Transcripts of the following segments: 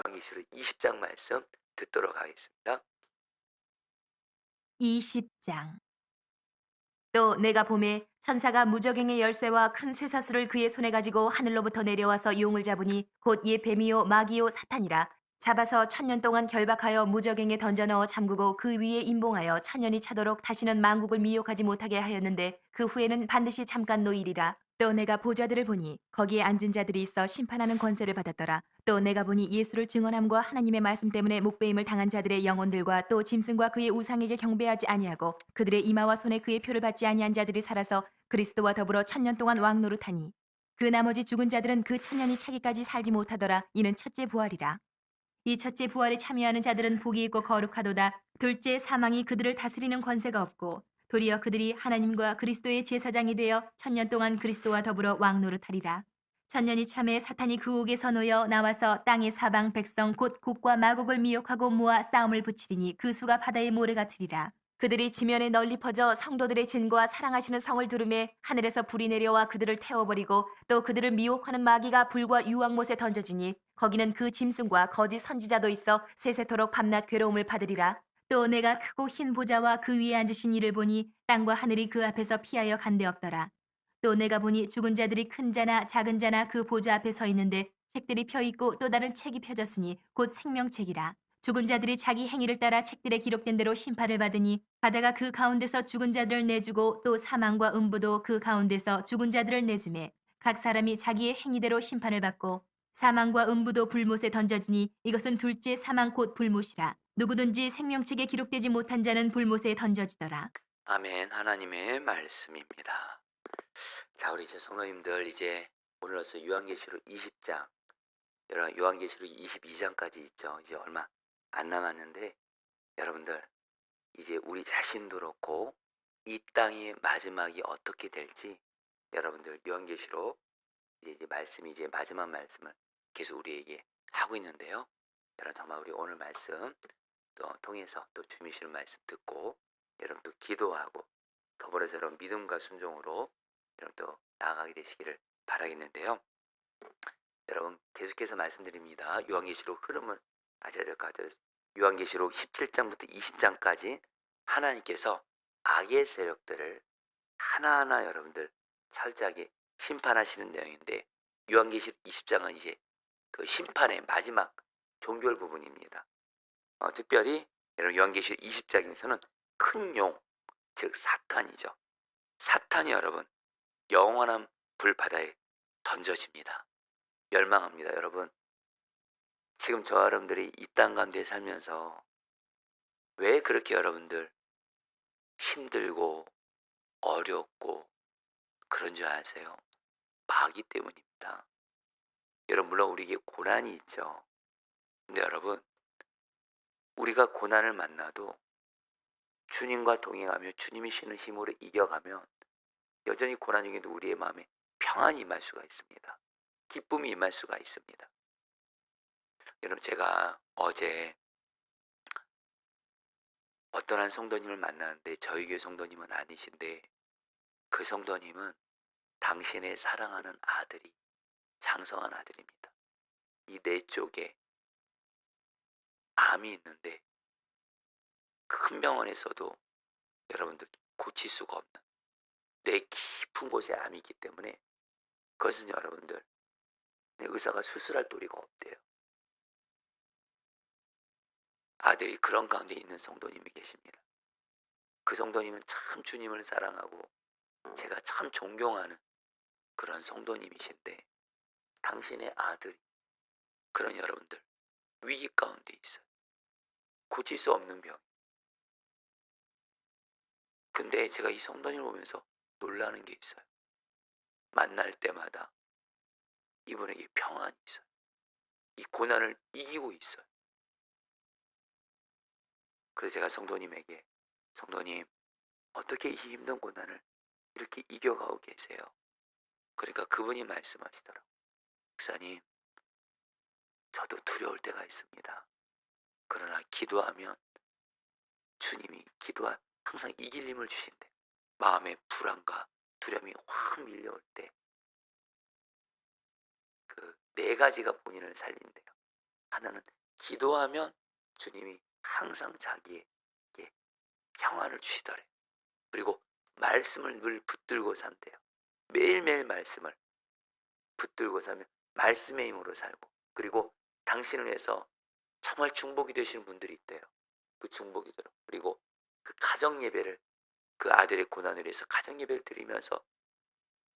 요한계시록 20장 말씀 듣도록 하겠습니다. 20장. 또 내가 보매 천사가 무저갱의 열쇠와 큰 쇠사슬을 그의 손에 가지고 하늘로부터 내려와서 용을 잡으니 곧 옛 뱀이요 마귀요 사탄이라. 잡아서 1000년 동안 결박하여 무저갱에 던져 넣어 잠그고 그 위에 임봉하여 1000년이 차도록 다시는 만국을 미혹하지 못하게 하였는데 그 후에는 반드시 잠깐 노일이라. 또 내가 보좌들을 보니 거기에 앉은 자들이 있어 심판하는 권세를 받았더라. 또 내가 보니 예수를 증언함과 하나님의 말씀 때문에 목배임을 당한 자들의 영혼들과 또 짐승과 그의 우상에게 경배하지 아니하고 그들의 이마와 손에 그의 표를 받지 아니한 자들이 살아서 그리스도와 더불어 1000년 동안 왕노릇하니 그 나머지 죽은 자들은 그 1000년이 차기까지 살지 못하더라. 이는 첫째 부활이라. 이 첫째 부활에 참여하는 자들은 복이 있고 거룩하도다. 둘째 사망이 그들을 다스리는 권세가 없고 도리어 그들이 하나님과 그리스도의 제사장이 되어 1000년 동안 그리스도와 더불어 왕노릇하리라. 1000년이 참에 사탄이 그 옥에서 놓여 나와서 땅의 사방 백성 곧 곡과 마곡을 미혹하고 모아 싸움을 붙이리니 그 수가 바다의 모래 같으리라. 그들이 지면에 널리 퍼져 성도들의 진과 사랑하시는 성을 두르매 하늘에서 불이 내려와 그들을 태워버리고 또 그들을 미혹하는 마귀가 불과 유황못에 던져지니 거기는 그 짐승과 거짓 선지자도 있어 세세토록 밤낮 괴로움을 받으리라. 또 내가 크고 흰 보좌와 그 위에 앉으신 이를 보니 땅과 하늘이 그 앞에서 피하여 간데 없더라. 또 내가 보니 죽은 자들이 큰 자나 작은 자나 그 보좌 앞에 서 있는데 책들이 펴 있고 또 다른 책이 펴졌으니 곧 생명책이라. 죽은 자들이 자기 행위를 따라 책들에 기록된 대로 심판을 받으니 바다가 그 가운데서 죽은 자들을 내주고 또 사망과 음부도 그 가운데서 죽은 자들을 내주매 각 사람이 자기의 행위대로 심판을 받고 사망과 음부도 불못에 던져지니 이것은 둘째 사망 곧 불못이라. 누구든지 생명책에 기록되지 못한 자는 불못에 던져지더라. 아멘. 하나님의 말씀입니다. 자, 우리 이제 성도님들 이제 오늘로서 요한계시록 20장, 요한계시록 22장까지 있죠. 이제 얼마 안 남았는데 여러분들 이제 우리 자신도 그렇고 이 땅의 마지막이 어떻게 될지 여러분들 요한계시록 이제 말씀이 이제 마지막 말씀을 계속 우리에게 하고 있는데요. 여러분 정말 우리 오늘 말씀 또 통해서 또 주님 주시는 말씀 듣고 여러분 또 기도하고 더불어서 여러분 믿음과 순종으로 여러분 또 나아가게 되시기를 바라겠는데요. 여러분 계속해서 말씀드립니다. 요한계시록 흐름을 아셔야 될 것 같아요. 요한계시록 17장부터 20장까지 하나님께서 악의 세력들을 하나하나 여러분들 철저하게 심판하시는 내용인데 요한계시록 20장은 이제 그 심판의 마지막 종결 부분입니다. 특별히 여러분 요한계시록 20장에서는 큰 용, 즉 사탄이죠. 사탄이 여러분 영원한 불바다에 던져집니다. 멸망합니다. 여러분 지금 저 여러분들이 이 땅 가운데 살면서 왜 그렇게 여러분들 힘들고 어렵고 그런 줄 아세요? 마귀 때문입니다. 여러분 물론 우리에게 고난이 있죠. 근데 여러분 우리가 고난을 만나도 주님과 동행하며 주님이 주시는 힘으로 이겨가면 여전히 고난 중에도 우리의 마음에 평안이 임할 수가 있습니다. 기쁨이 임할 수가 있습니다. 여러분 제가 어제 어떤 한 성도님을 만나는데 저희 교회 성도님은 아니신데 그 성도님은 당신의 사랑하는 아들이 장성한 아들입니다. 이 뇌 쪽에 암이 있는데 큰 병원에서도 여러분들 고칠 수가 없는 뇌 깊은 곳에 암이 있기 때문에 그것은 여러분들 의사가 수술할 도리가 없대요. 아들이 그런 가운데 있는 성도님이 계십니다. 그 성도님은 참 주님을 사랑하고 제가 참 존경하는 그런 성도님이신데 당신의 아들이 그런 여러분들 위기 가운데 있어요. 고칠 수 없는 병. 근데 제가 이 성도님을 보면서 놀라는 게 있어요. 만날 때마다 이분에게 평안이 있어요. 이 고난을 이기고 있어요. 그래서 제가 성도님에게 성도님 어떻게 이 힘든 고난을 이렇게 이겨가고 계세요? 그러니까 그분이 말씀하시더라고요. 목사님 저도 두려울 때가 있습니다. 그러나 기도하면 주님이 항상 이길 힘을 주신대. 마음의 불안과 두려움이 확 밀려올 때 그 네 가지가 본인을 살린대요. 하나는 기도하면 주님이 항상 자기에게 평안을 주시더래요. 그리고 말씀을 늘 붙들고 산대요. 매일매일 말씀을 붙들고 살면 말씀의 힘으로 살고, 그리고 당신을 위해서 정말 중복이 되시는 분들이 있대요. 그 중복이 들어. 그리고 그 가정 예배를, 그 아들의 고난을 위해서 가정 예배를 드리면서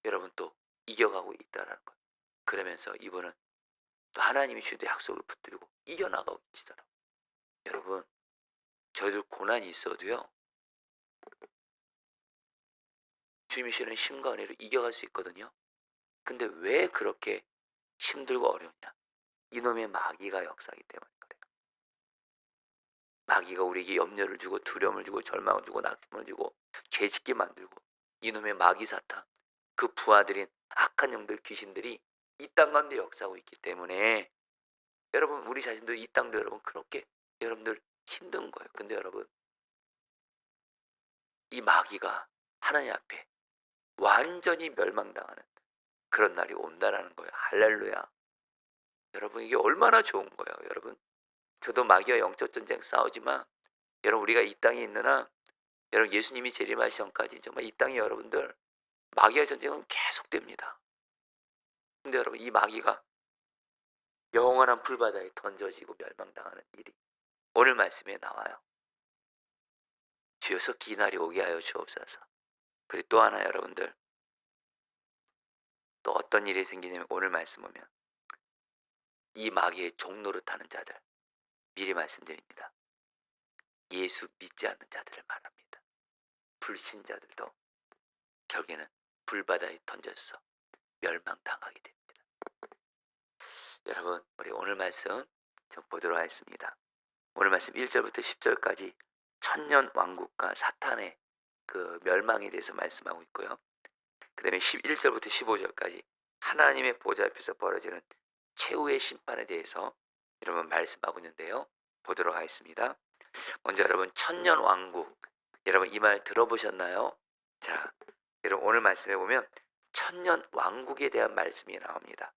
여러분 또 이겨가고 있다라는 거예요. 그러면서 이분은 또 하나님이 주신 약속을 붙들고 이겨나가고 계시더라고요. 여러분, 저희들 고난이 있어도요, 주님이 주시는 힘과 은혜로 이겨갈 수 있거든요. 근데 왜 그렇게 힘들고 어려우냐? 이놈의 마귀가 역사하기 때문에 그래요. 마귀가 우리에게 염려를 주고 두려움을 주고 절망을 주고 낙심을 주고 죄짓게 만들고, 이놈의 마귀 사탄, 그 부하들인 악한 영들, 귀신들이 이 땅 가운데 역사하고 있기 때문에 여러분, 우리 자신도 이 땅도 여러분 그렇게 여러분들 힘든 거예요. 근데 여러분, 이 마귀가 하나님 앞에 완전히 멸망당하는 그런 날이 온다라는 거예요. 할렐루야. 여러분, 이게 얼마나 좋은 거예요. 여러분, 저도 마귀와 영적 전쟁 싸우지만 여러분, 우리가 이 땅에 있는 한, 여러분, 예수님이 재림하시기 전까지 정말 이 땅에 여러분들 마귀와 전쟁은 계속됩니다. 근데 여러분, 이 마귀가 영원한 불바다에 던져지고 멸망당하는 일이 오늘 말씀에 나와요. 주여서 기 날이 오게 하여 주옵소서. 그리고 또 하나, 여러분들, 또 어떤 일이 생기냐면 오늘 말씀 보면 이 마귀의 종노릇 하는 자들, 미리 말씀드립니다. 예수 믿지 않는 자들을 말합니다. 불신자들도 결국에는 불바다에 던져서 멸망당하게 됩니다. 여러분, 우리 오늘 말씀 좀 보도록 하겠습니다. 오늘 말씀 1절부터 10절까지 천년 왕국과 사탄의 그 멸망에 대해서 말씀하고 있고요. 그 다음에 11절부터 15절까지 하나님의 보좌 앞에서 벌어지는 최후의 심판에 대해서 여러분 말씀하고 있는데요. 보도록 하겠습니다. 먼저 여러분, 천년 왕국, 여러분 이 말 들어보셨나요? 자, 여러분 오늘 말씀해 보면 천년 왕국에 대한 말씀이 나옵니다.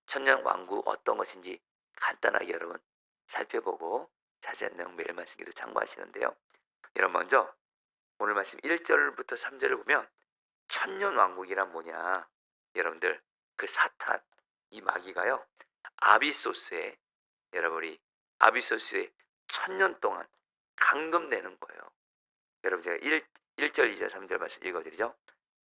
천년 왕국 어떤 것인지 간단하게 여러분 살펴보고 자세한 내용 매일 말씀기도 참고하시는데요. 여러분, 먼저 오늘 말씀 1절부터 3절을 보면 천년 왕국이란 뭐냐? 여러분들, 그 사탄, 이 마귀가요, 아비소스에, 여러분이 아비소스에 천년 동안 감금되는 거예요. 여러분, 제가 1절, 2절, 3절 말씀 읽어드리죠.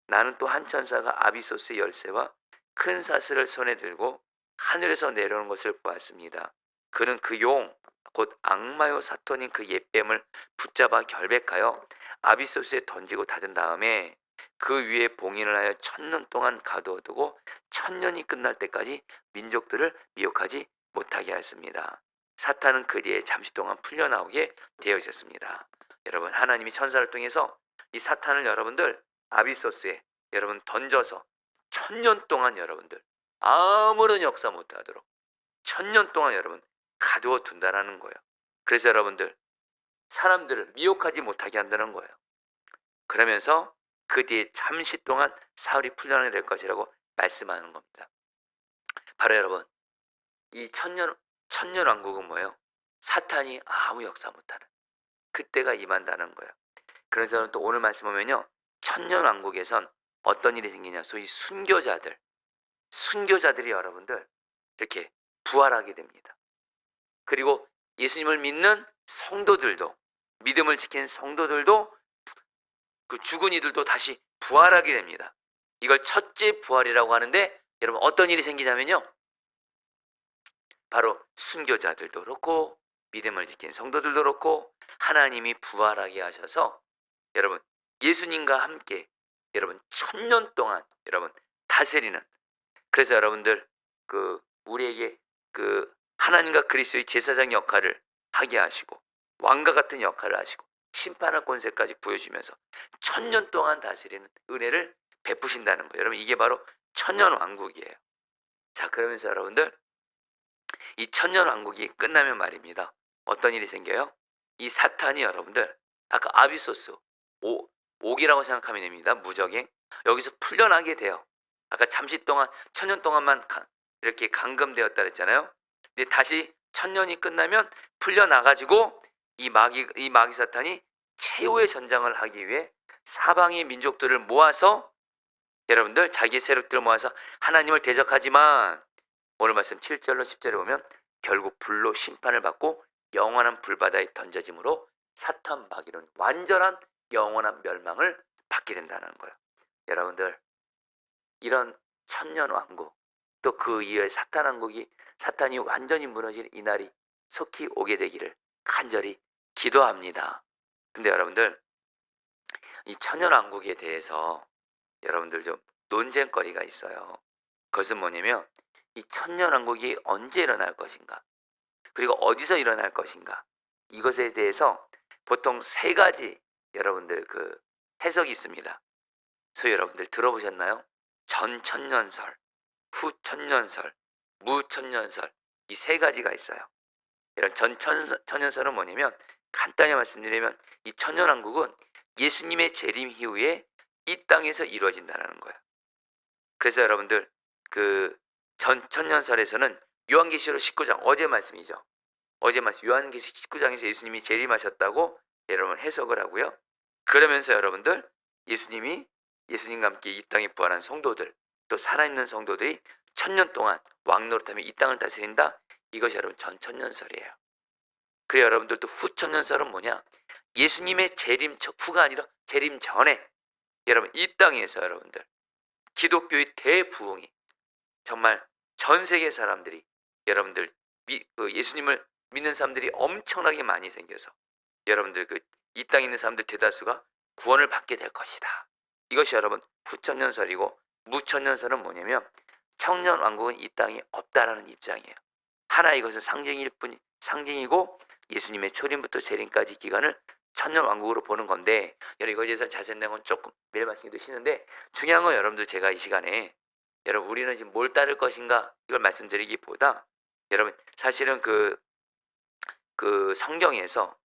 나는 또 한 천사가 아비소스의 열쇠와 큰 사슬을 손에 들고 하늘에서 내려오는 것을 보았습니다. 그는 그 용, 곧 악마요 사탄인 그 옛뱀을 붙잡아 결백하여 아비소스에 던지고 닫은 다음에 그 위에 봉인을 하여 천년 동안 가두어두고 천년이 끝날 때까지 민족들을 미혹하지 못하게 하였습니다. 사탄은 그 뒤에 잠시 동안 풀려나오게 되어 있었습니다. 여러분, 하나님이 천사를 통해서 이 사탄을 여러분들 아비소스에 여러분 던져서 천년 동안 여러분들 아무런 역사 못하도록 천년 동안 여러분 가두어 둔다라는 거예요. 그래서 여러분들 사람들을 미혹하지 못하게 한다는 거예요. 그러면서 그 뒤에 잠시 동안 사흘이 풀려나게 될 것이라고 말씀하는 겁니다. 바로 여러분, 이 천년 왕국은 뭐예요? 사탄이 아무 역사 못하는 그때가 임한다는 거예요. 그래서 저는 또 오늘 말씀 보면요, 천년 왕국에선 어떤 일이 생기냐? 소위 순교자들이 여러분들 이렇게 부활하게 됩니다. 그리고 예수님을 믿는 성도들도, 믿음을 지킨 성도들도, 그 죽은 이들도 다시 부활하게 됩니다. 이걸 첫째 부활이라고 하는데, 여러분 어떤 일이 생기냐면요, 바로 순교자들도 그렇고 믿음을 지킨 성도들도 그렇고 하나님이 부활하게 하셔서 여러분 예수님과 함께 여러분 천년 동안 여러분 다스리는, 그래서 여러분들 그 우리에게 그 하나님과 그리스도의 제사장 역할을 하게 하시고 왕과 같은 역할을 하시고 심판할 권세까지 부여주면서 천년 동안 다스리는 은혜를 베푸신다는 거예요. 여러분, 이게 바로 천년 왕국이에요. 자, 그러면서 여러분들 이 천년 왕국이 끝나면 말입니다, 어떤 일이 생겨요? 이 사탄이 여러분들 아까 아비소스 옥이라고 생각하면 됩니다. 무적행. 여기서 풀려나게 돼요. 아까 잠시 동안 천년 동안만 이렇게 감금되었다 그랬잖아요. 근데 다시 천년이 끝나면 풀려나가지고 이 마귀 사탄이 최후의 전장을 하기 위해 사방의 민족들을 모아서 여러분들 자기의 세력들을 모아서 하나님을 대적하지만 오늘 말씀 7절로 10절에 보면 결국 불로 심판을 받고 영원한 불바다에 던져짐으로 사탄 마귀는 완전한 영원한 멸망을 받게 된다는 거예요. 여러분들 이런 천년왕국 또 그 이후에 사탄이 완전히 무너진 이 날이 속히 오게 되기를 간절히 기도합니다. 근데 여러분들 이 천년왕국에 대해서 여러분들 좀 논쟁거리가 있어요. 그것은 뭐냐면 이 천년왕국이 언제 일어날 것인가 그리고 어디서 일어날 것인가 이것에 대해서 보통 세 가지 여러분들 그 해석이 있습니다. 소위 여러분들 들어보셨나요? 전천년설, 후천년설, 무천년설 이 세 가지가 있어요. 이런 전천년설은 뭐냐면 간단히 말씀드리면 이 천년왕국은 예수님의 재림 이후에 이 땅에서 이루어진다는 거예요. 그래서 여러분들 그 전천년설에서는 요한계시록 19장 어제 말씀이죠. 어제 말씀 요한계시록 19장에서 예수님이 재림하셨다고 여러분 해석을 하고요. 그러면서 여러분들 예수님과 함께 이 땅에 부활한 성도들 또 살아있는 성도들이 천년 동안 왕노릇하며 이 땅을 다스린다. 이것이 여러분 전천년설이에요. 그래 여러분들도 후천년설은 뭐냐? 예수님의 재림 후가 아니라 재림 전에 여러분 이 땅에서 여러분들 기독교의 대부흥이 정말 전 세계 사람들이 여러분들 예수님을 믿는 사람들이 엄청나게 많이 생겨서 여러분들 이 땅에 있는 사람들 대다수가 구원을 받게 될 것이다. 이것이 여러분 후천년설이고 무천년설은 뭐냐면 천년왕국은 이 땅에 없다라는 입장이에요. 하나 이것은 상징이고 예수님의 초림부터 재림까지 기간을 천년왕국으로 보는 건데 여러분 이거에 대해서 자세한 내용은 조금 매일 말씀이 쉬는데 중요한 건 여러분들 제가 이 시간에 여러분 우리는 지금 뭘 따를 것인가 이걸 말씀드리기보다 여러분 사실은 그 성경에서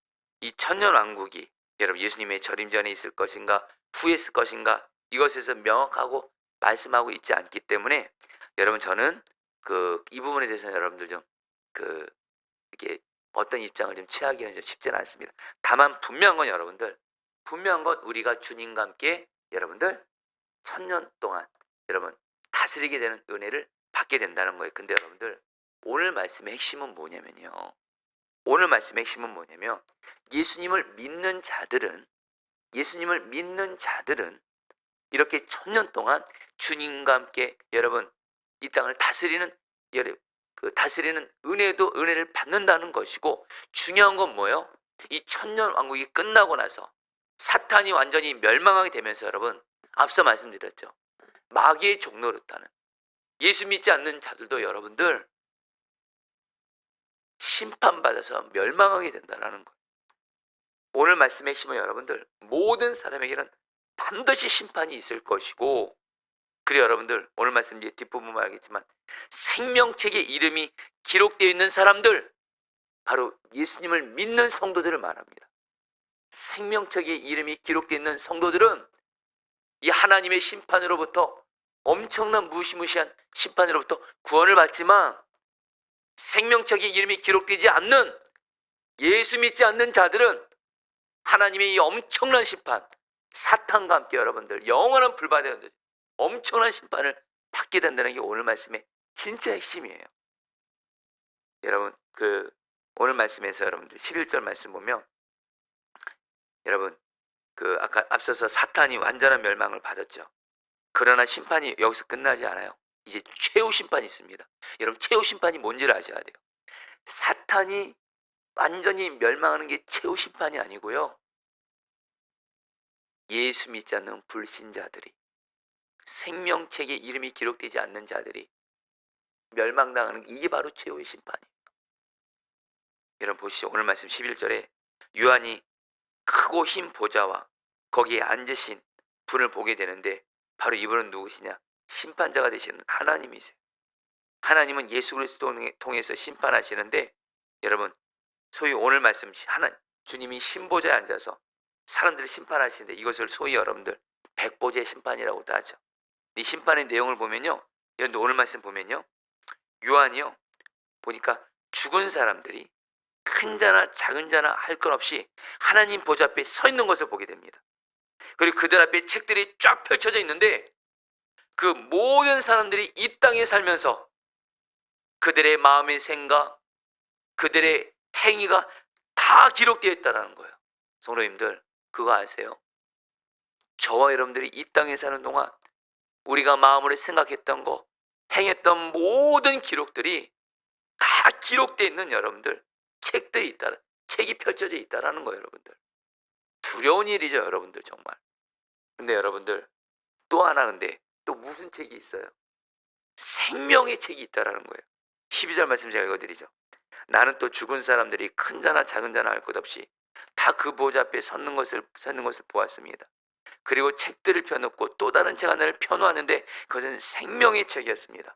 이 천년왕국이 여러분 예수님의 재림 전에 있을 것인가 후에 있을 것인가 이것에서 명확하고 말씀하고 있지 않기 때문에 여러분 저는 이 부분에 대해서는 여러분들 좀 이게 어떤 입장을 좀 취하기는 좀 쉽지는 않습니다. 다만 분명한 건 우리가 주님과 함께 여러분들 천년 동안 여러분 다스리게 되는 은혜를 받게 된다는 거예요. 근데 여러분들 오늘 말씀의 핵심은 뭐냐면요. 예수님을 믿는 자들은 이렇게 천년 동안 주님과 함께 여러분 이 땅을 다스리는 은혜를 받는다는 것이고 중요한 건 뭐예요? 이 천년 왕국이 끝나고 나서 사탄이 완전히 멸망하게 되면서 여러분 앞서 말씀드렸죠. 마귀의 종노릇하는 예수 믿지 않는 자들도 여러분들 심판받아서 멸망하게 된다는 거예요. 오늘 말씀의 핵심은 여러분들 모든 사람에게는 반드시 심판이 있을 것이고 그래 여러분들 오늘 말씀 이제 뒷부분 말하겠지만 생명책에 이름이 기록되어 있는 사람들 바로 예수님을 믿는 성도들을 말합니다. 생명책에 이름이 기록되어 있는 성도들은 이 하나님의 심판으로부터 엄청난 무시무시한 심판으로부터 구원을 받지만 생명책에 이름이 기록되지 않는 예수 믿지 않는 자들은 하나님의 이 엄청난 심판 사탄과 함께 여러분들 영원한 불바다에 던져져 엄청난 심판을 받게 된다는 게 오늘 말씀의 진짜 핵심이에요. 여러분 오늘 말씀에서 여러분들 11절 말씀 보면 여러분 아까 앞서서 사탄이 완전한 멸망을 받았죠. 그러나 심판이 여기서 끝나지 않아요. 이제 최후 심판이 있습니다. 여러분 최후 심판이 뭔지를 아셔야 돼요. 사탄이 완전히 멸망하는 게 최후 심판이 아니고요. 예수 믿지 않는 불신자들이 생명책에 이름이 기록되지 않는 자들이 멸망당하는 게 이게 바로 최후의 심판이에요. 여러분 보시죠. 오늘 말씀 11절에 요한이 크고 흰 보좌와 거기에 앉으신 분을 보게 되는데 바로 이분은 누구시냐? 심판자가 되시는 하나님이세요. 하나님은 예수 그리스도 통해서 심판하시는데 여러분 소위 오늘 말씀 주님이 신보좌에 앉아서 사람들을 심판하시는데 이것을 소위 여러분들 백보제 심판이라고도 하죠. 이 심판의 내용을 보면요. 여러분들 오늘 말씀 보면요. 요한이요. 보니까 죽은 사람들이 큰 자나 작은 자나 할 것 없이 하나님 보좌 앞에 서 있는 것을 보게 됩니다. 그리고 그들 앞에 책들이 쫙 펼쳐져 있는데 그 모든 사람들이 이 땅에 살면서 그들의 마음의 생각, 그들의 행위가 다 기록되어 있다는 거예요. 성도님들, 그거 아세요? 저와 여러분들이 이 땅에 사는 동안 우리가 마음으로 생각했던 거, 행했던 모든 기록들이 다 기록되어 있는 여러분들, 책들이 있다, 책이 펼쳐져 있다라는 거예요, 여러분들. 두려운 일이죠, 여러분들, 정말. 근데 여러분들, 또 하나, 근데 또 무슨 책이 있어요? 생명의 책이 있다라는 거예요. 12절 말씀 제가 읽어드리죠. 나는 또 죽은 사람들이 큰 자나 작은 자나 할 것 없이 다 그 보좌 앞에 섰는 것을 보았습니다. 그리고 책들을 펴놓고 또 다른 책 하나를 펴놓았는데 그것은 생명의 책이었습니다.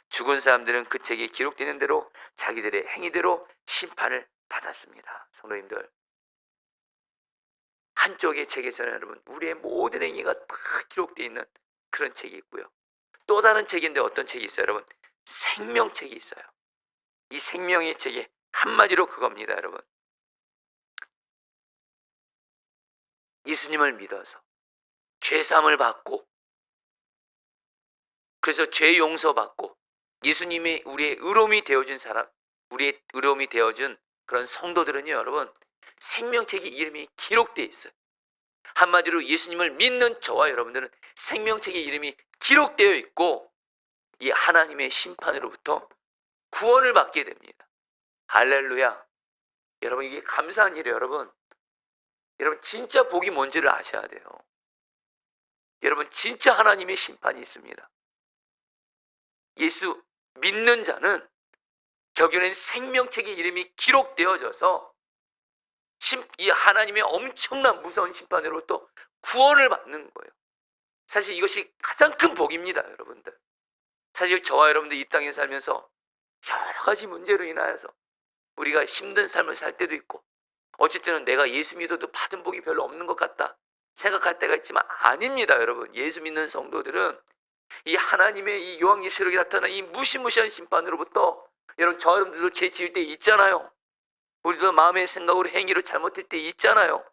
죽은 사람들은 그 책에 기록되는 대로 자기들의 행위대로 심판을 받았습니다. 성도님들, 한쪽의 책에서는 여러분 우리의 모든 행위가 다 기록되어 있는 그런 책이 있고요. 또 다른 책인데 어떤 책이 있어요, 여러분? 생명책이 있어요. 이 생명의 책이 한마디로 그겁니다, 여러분. 예수님을 믿어서 죄사함을 받고, 그래서 죄 용서받고 예수님이 우리의 의로움이 되어준 사람, 우리의 의로움이 되어준 그런 성도들은요, 여러분, 생명책에 이름이 기록되어 있어요. 한마디로 예수님을 믿는 저와 여러분들은 생명책에 이름이 기록되어 있고 이 하나님의 심판으로부터 구원을 받게 됩니다. 할렐루야. 여러분, 이게 감사한 일이에요. 여러분 진짜 복이 뭔지를 아셔야 돼요. 여러분, 진짜 하나님의 심판이 있습니다. 예수 믿는 자는 결국에는 생명책에 이름이 기록되어져서 이 하나님의 엄청난 무서운 심판으로부터 구원을 받는 거예요. 사실 이것이 가장 큰 복입니다, 여러분들. 사실 저와 여러분들 이 땅에 살면서 여러 가지 문제로 인하여서 우리가 힘든 삶을 살 때도 있고, 어쨌든 내가 예수 믿어도 받은 복이 별로 없는 것 같다 생각할 때가 있지만 아닙니다, 여러분. 예수 믿는 성도들은 이 하나님의 이 요한계시록에 나타난 이 무시무시한 심판으로부터 여러분, 저 여러분들도 죄 지을 때 있잖아요. 우리도 마음의 생각으로 행위로 잘못할 때 있잖아요.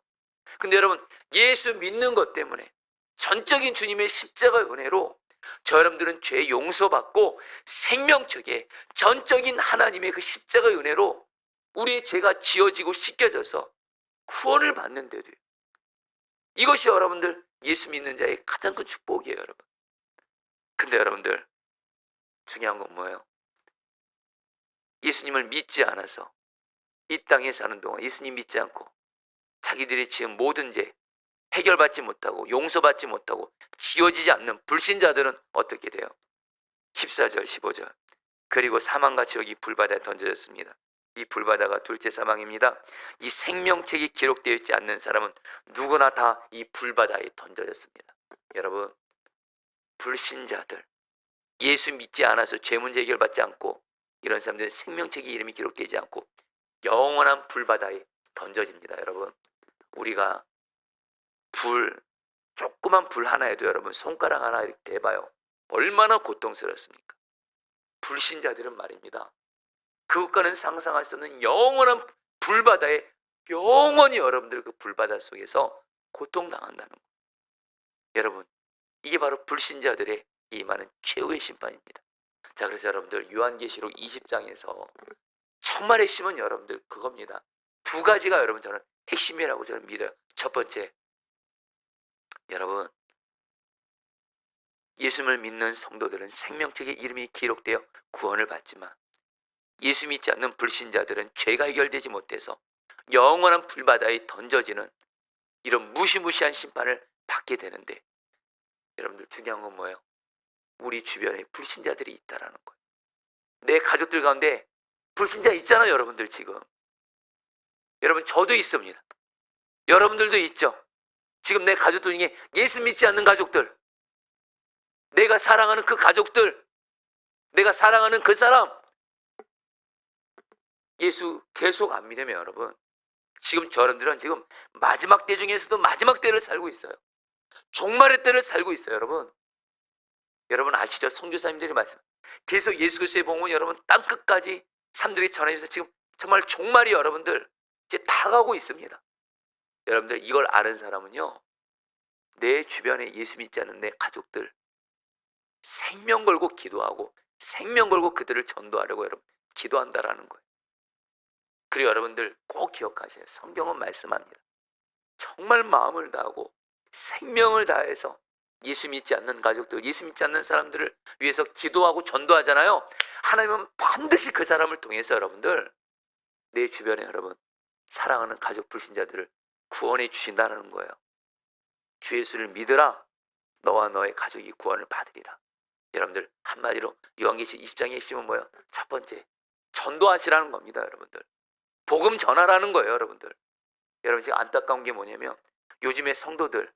근데 여러분, 예수 믿는 것 때문에 전적인 주님의 십자가의 은혜로 저 여러분들은 죄 용서받고 생명책에 전적인 하나님의 그 십자가의 은혜로 우리의 죄가 지어지고 씻겨져서 구원을 받는데도, 이것이 여러분들 예수 믿는 자의 가장 큰 축복이에요, 여러분. 근데 여러분들, 중요한 건 뭐예요? 예수님을 믿지 않아서 이 땅에 사는 동안 예수님 믿지 않고 자기들이 지은 모든 죄 해결받지 못하고 용서받지 못하고 지어지지 않는 불신자들은 어떻게 돼요? 14절 15절. 그리고 사망과 지옥이 불바다에 던져졌습니다. 이 불바다가 둘째 사망입니다. 이 생명책이 기록되어 있지 않는 사람은 누구나 다 이 불바다에 던져졌습니다. 여러분, 불신자들, 예수 믿지 않아서 죄 문제 해결받지 않고 이런 사람들은 생명책에 이름이 기록되지 않고 영원한 불바다에 던져집니다. 여러분, 우리가 조그만 불 하나에도 여러분 손가락 하나 이렇게 대봐요. 얼마나 고통스럽습니까? 불신자들은 말입니다, 그것과는 상상할 수 없는 영원한 불바다에 영원히 여러분들 그 불바다 속에서 고통당한다는 거예요. 여러분, 이게 바로 불신자들의 임하는 최후의 심판입니다. 자, 그래서 여러분들 요한계시록 20장에서 정말 핵심은 여러분들 그겁니다. 두 가지가 여러분 저는 핵심이라고 저는 믿어요. 첫 번째, 여러분, 예수님을 믿는 성도들은 생명책에 이름이 기록되어 구원을 받지만 예수 믿지 않는 불신자들은 죄가 해결되지 못해서 영원한 불바다에 던져지는 이런 무시무시한 심판을 받게 되는데, 여러분들 중요한 건 뭐예요? 우리 주변에 불신자들이 있다라는 거예요. 내 가족들 가운데 불신자 있잖아요, 여러분들 지금. 여러분, 저도 있습니다. 여러분들도 있죠. 지금 내 가족들 중에 예수 믿지 않는 가족들, 내가 사랑하는 그 가족들, 내가 사랑하는 그 사람, 예수 계속 안 믿으면 여러분, 지금 저분들은 지금 마지막 때 중에서도 마지막 때를 살고 있어요. 종말의 때를 살고 있어요, 여러분. 여러분 아시죠? 선교사님들이 말씀, 계속 예수 그리스도의 복음은 여러분 땅끝까지 사람들이 전해져서 지금 정말 종말이 여러분들 이제 다가오고 있습니다. 여러분들 이걸 아는 사람은요, 내 주변에 예수 믿지 않는 내 가족들 생명 걸고 기도하고 생명 걸고 그들을 전도하려고 여러분 기도한다라는 거예요. 그리고 여러분들 꼭 기억하세요. 성경은 말씀합니다. 정말 마음을 다하고 생명을 다해서 예수 믿지 않는 가족들, 예수 믿지 않는 사람들을 위해서 기도하고 전도하잖아요. 하나님은 반드시 그 사람을 통해서 여러분들 내 주변에 여러분 사랑하는 가족 불신자들을 구원해 주신다는 거예요. 주 예수를 믿으라. 너와 너의 가족이 구원을 받으리라. 여러분들 한마디로 요한계시록 20장의 핵심은 뭐예요? 첫 번째, 전도하시라는 겁니다. 여러분들 복음 전하라는 거예요. 여러분들 지금 안타까운 게 뭐냐면 요즘에 성도들,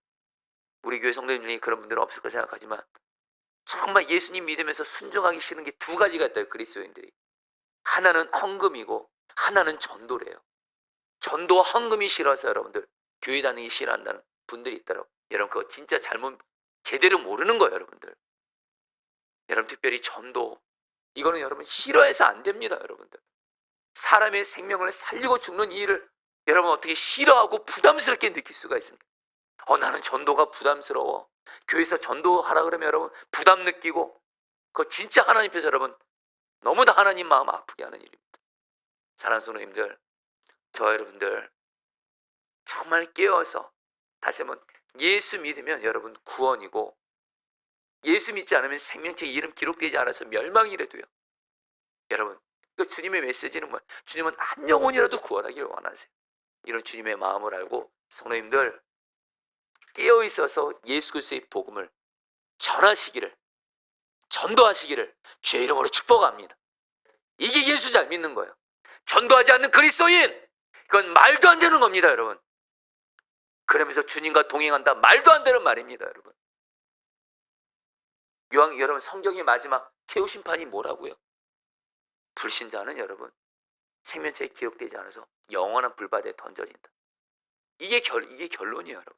우리 교회 성도님 중에 그런 분들은 없을 거 생각하지만 정말 예수님 믿으면서 순종하기 싫은 게 두 가지가 있다요. 그리스도인들이 하나는 헌금이고 하나는 전도래요. 전도와 헌금이 싫어서 여러분들 교회 다니기 싫어한다는 분들이 있더라고요. 여러분 그거 진짜 잘못 제대로 모르는 거예요. 여러분 특별히 전도, 이거는 여러분 싫어해서 안 됩니다. 여러분들 사람의 생명을 살리고 죽는 이 일을 여러분 어떻게 싫어하고 부담스럽게 느낄 수가 있습니까? 나는 전도가 부담스러워. 교회에서 전도하라 그러면 여러분 부담 느끼고, 그거 진짜 하나님 앞에서 여러분 너무나 하나님 마음 아프게 하는 일입니다. 사랑하는 성도님들, 저 여러분들 정말 깨어서 다시 한번 예수 믿으면 여러분 구원이고, 예수 믿지 않으면 생명체 이름 기록되지 않아서 멸망이라도요. 여러분 그 주님의 메시지는 뭐예요? 주님은 한 영혼이라도 구원하기를 원하세요. 이런 주님의 마음을 알고 성도님들 깨어 있어서 예수 그리스도의 복음을 전하시기를, 전도하시기를 주의 이름으로 축복합니다. 이게 예수 잘 믿는 거예요. 전도하지 않는 그리스도인, 그건 말도 안 되는 겁니다. 여러분 그러면서 주님과 동행한다, 말도 안 되는 말입니다. 여러분 성경의 마지막 최후 심판이 뭐라고요? 불신자는 여러분 생명체에 기록되지 않아서 영원한 불바다에 던져진다. 이게 결론이에요. 여러분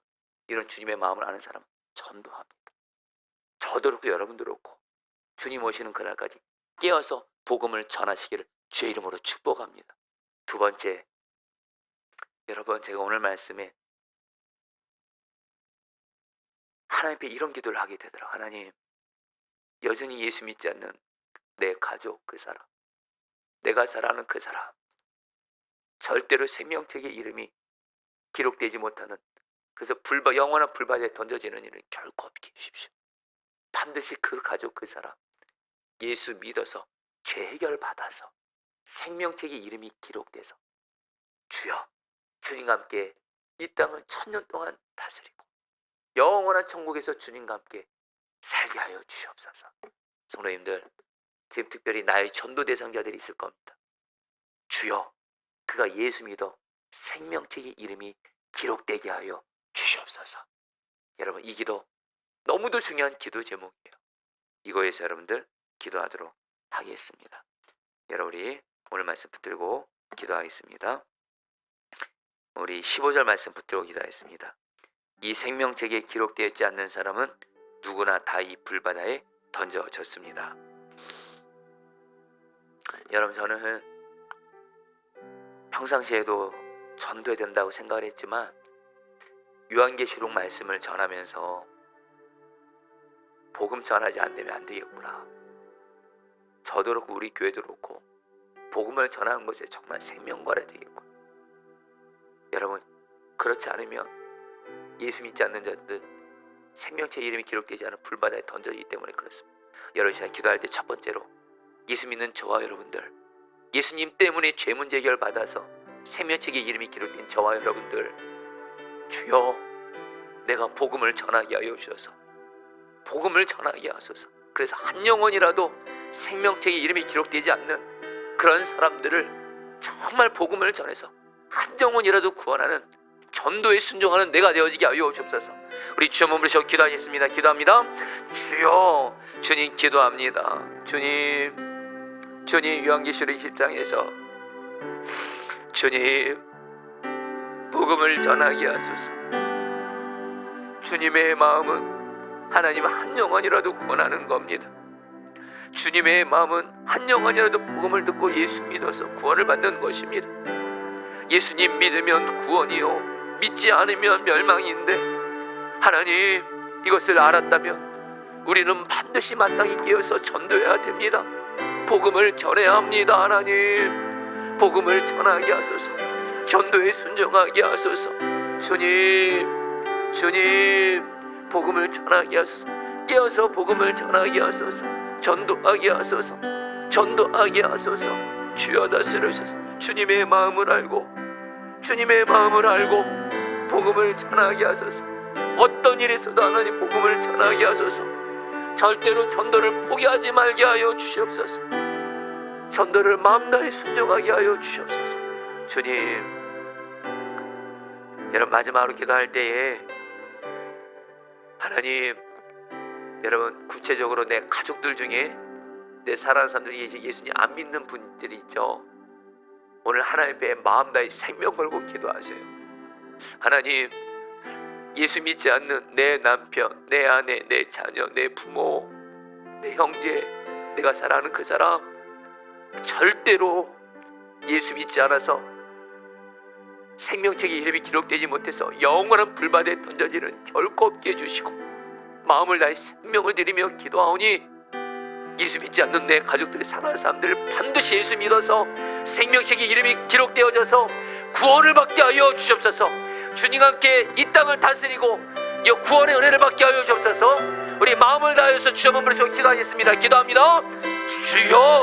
이런 주님의 마음을 아는 사람은 전도합니다. 저도 그렇고 여러분도 그렇고 주님 오시는 그날까지 깨어서 복음을 전하시기를 주의 이름으로 축복합니다. 두 번째, 여러분 제가 오늘 말씀에 하나님 앞에 이런 기도를 하게 되더라고요. 하나님, 여전히 예수 믿지 않는 내 가족, 그 사람, 내가 사랑하는 그 사람, 절대로 생명책의 이름이 기록되지 못하는, 그래서 영원한 불바다에 던져지는 일은 결코 없게 해주십시오. 반드시 그 가족, 그 사람 예수 믿어서 죄 해결 받아서 생명책의 이름이 기록돼서 주여 주님과 함께 이 땅을 1000년 동안 다스리고 영원한 천국에서 주님과 함께 살게 하여 주시옵소서. 성도님들 지금 특별히 나의 전도 대상자들이 있을 겁니다. 주여 그가 예수 믿어 생명책의 이름이 기록되게 하여 주시옵소서. 여러분 이 기도 너무도 중요한 기도 제목이에요. 이거에서 여러분들 기도하도록 하겠습니다. 여러분 우리 오늘 말씀 붙들고 기도하겠습니다. 우리 15절 말씀 붙들고 기도하겠습니다. 이 생명책에 기록되지 않는 사람은 누구나 다 이 불바다에 던져졌습니다. 여러분 저는 평상시에도 전도해야 된다고 생각을 했지만 요한계시록 말씀을 전하면서 복음 전하지 않으면 안 되겠구나. 저도 그렇고 우리 교회도 그렇고 복음을 전하는 것에 정말 생명 걸어야 되겠구나. 여러분 그렇지 않으면 예수 믿지 않는 자들 생명체 이름이 기록되지 않은 불바다에 던져지기 때문에 그렇습니다. 여러분 시간 기도할 때 첫 번째로 예수 믿는 저와 여러분들, 예수님 때문에 죄 문제 해결 받아서 생명책의 이름이 기록된 저와 여러분들, 주여 내가 복음을 전하게 하여 주셔서 복음을 전하게 하소서. 그래서 한 영혼이라도 생명책의 이름이 기록되지 않는 그런 사람들을 정말 복음을 전해서 한 영혼이라도 구원하는 전도에 순종하는 내가 되어지게 하여 주옵소서. 우리 주여 몸부리시고 기도하겠습니다. 기도합니다. 주여, 주님 기도합니다. 주님 요한계시록 20장에서 주님 복음을 전하게 하소서. 주님의 마음은 하나님 한 영혼이라도 구원하는 겁니다. 주님의 마음은 한 영혼이라도 복음을 듣고 예수 믿어서 구원을 받는 것입니다. 예수님 믿으면 구원이요, 믿지 않으면 멸망인데, 하나님 이것을 알았다면 우리는 반드시 마땅히 깨어서 전도해야 됩니다. 복음을 전해야 합니다. 하나님 복음을 전하게 하소서. 전도에 순종하게 하소서. 주님 복음을 전하게 하소서. 깨어서 복음을 전하게 하소서. 전도하게 하소서. 전도하게 하소서. 주여 다스리소서. 주님의 마음을 알고 복음을 전하게 하소서. 어떤 일이 있어도 하나님 복음을 전하게 하소서. 절대로 전도를 포기하지 말게 하여 주시옵소서. 전도를 마음다해 순종하게 하여 주시옵소서. 주님, 여러분 마지막으로 기도할 때에 하나님, 여러분 구체적으로 내 가족들 중에 내 사랑하는 사람들이 예수님 안 믿는 분들이 있죠. 오늘 하나님 앞에 마음 다해 생명 걸고 기도하세요. 하나님, 예수 믿지 않는 내 남편, 내 아내, 내 자녀, 내 부모, 내 형제, 내가 사랑하는 그 사람 절대로 예수 믿지 않아서 생명책의 이름이 기록되지 못해서 영원한 불바다에 던져지는 결코 없게 해주시고, 마음을 다해 생명을 드리며 기도하오니 예수 믿지 않는 내 가족들의 사랑하는 사람들을 반드시 예수 믿어서 생명책의 이름이 기록되어져서 구원을 받게 하여 주시옵소서. 주님과 함께 이 땅을 다스리고 이 구원의 은혜를 받게 하여 주옵소서. 우리 마음을 다해서 주여 부르시고 기도하겠습니다. 기도합니다. 주여.